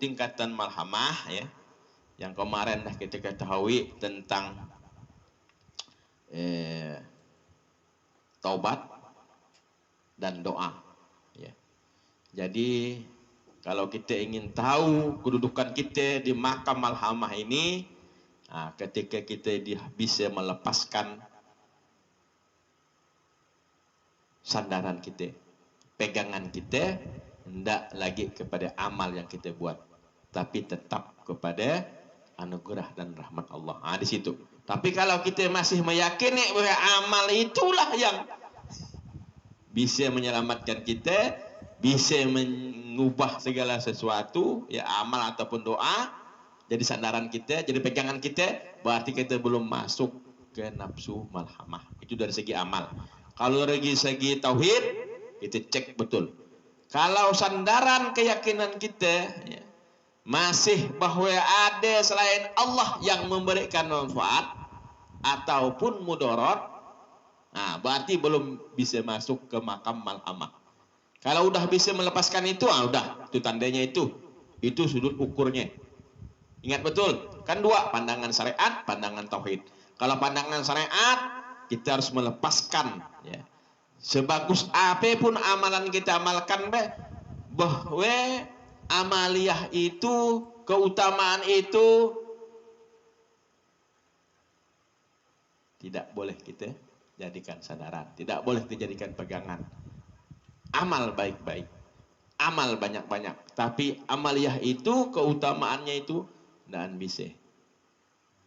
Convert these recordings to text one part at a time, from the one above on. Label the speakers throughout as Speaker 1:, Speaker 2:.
Speaker 1: tingkatan malhamah ya, yang kemarin dah kita ketahui tentang taubat dan doa ya. Jadi kalau kita ingin tahu kedudukan kita di makam malhamah ini, ketika kita bisa melepaskan sandaran kita, pegangan kita, tidak lagi kepada amal yang kita buat, tapi tetap kepada anugerah dan rahmat Allah. Di situ. Tapi kalau kita masih meyakini bahwa amal itulah yang bisa menyelamatkan kita, bisa mengubah segala sesuatu, ya amal ataupun doa, jadi sandaran kita, jadi pegangan kita, berarti kita belum masuk ke nafsu malhamah. Itu dari segi amal. Kalau dari segi tauhid, kita cek betul. Kalau sandaran keyakinan kita ya, masih bahwa ada selain Allah yang memberikan manfaat ataupun mudarat, berarti belum bisa masuk ke makam malhamah. Kalau udah bisa melepaskan itu, udah, itu tandanya itu sudut ukurnya. Ingat betul, kan dua, pandangan syariat, pandangan tauhid. Kalau pandangan syariat, kita harus melepaskan ya. Sebagus apapun amalan kita amalkan, bahwa amaliyah itu, keutamaan itu tidak boleh kita jadikan sandaran, tidak boleh dijadikan pegangan. Amal baik-baik, amal banyak-banyak, tapi amaliyah itu, keutamaannya itu dan bisa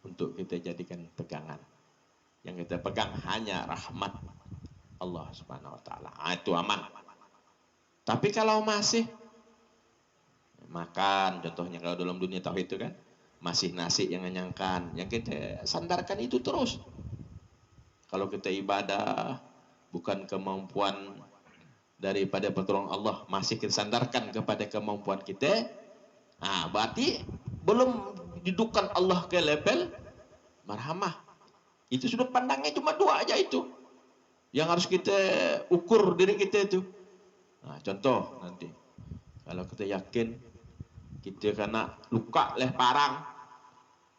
Speaker 1: untuk kita jadikan pegangan. Yang kita pegang hanya rahmat Allah Subhanahu wa taala. Itu aman. Tapi kalau masih makan, contohnya kalau dalam dunia tauhid itu kan, masih nasi yang ngenyangkan, yang kita sandarkan itu terus. Kalau kita ibadah bukan kemampuan daripada pertolongan Allah, masih kita sandarkan kepada kemampuan kita, berarti belum didudukan Allah ke level marhamah. Itu sudut pandangnya cuma dua aja itu yang harus kita ukur diri kita itu. Contoh nanti kalau kita yakin kita kena luka oleh parang,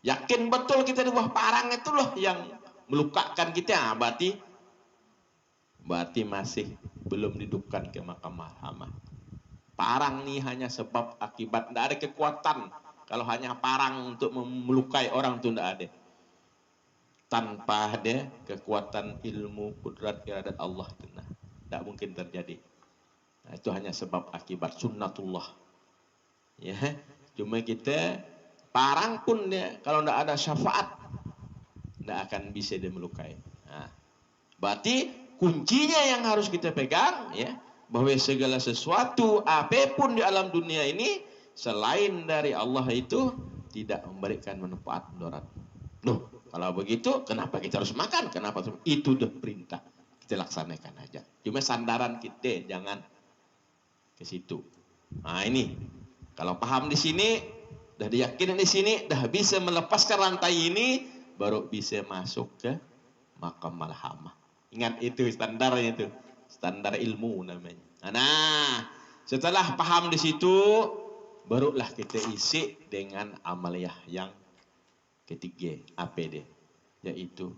Speaker 1: yakin betul kita di bawah parang itu loh yang melukakan kita, berarti masih belum didudukan ke makam malhamah. Parang ini hanya sebab akibat, tidak ada kekuatan. Kalau hanya parang untuk melukai orang itu tidak ada. Tanpa ada kekuatan ilmu, kudrat, iradat Allah, tidak mungkin terjadi. Itu hanya sebab akibat sunnatullah. Ya, cuma kita parang pun dia kalau tidak ada syafaat, tidak akan bisa dia melukai. Berarti kuncinya yang harus kita pegang ya, bahwa segala sesuatu apapun di alam dunia ini selain dari Allah itu tidak memberikan manfaat mudarat. Kalau begitu kenapa kita harus makan? Kenapa? Itu udah perintah, kita laksanakan aja. Cuma sandaran kita jangan ke situ. Ini kalau paham di sini, dah diyakin di sini, dah bisa melepaskan rantai ini, baru bisa masuk ke makam malhamah. Ingat itu standarnya itu, standar ilmu namanya. Setelah paham di situ, barulah kita isi dengan amaliyah yang ketiga, APD, yaitu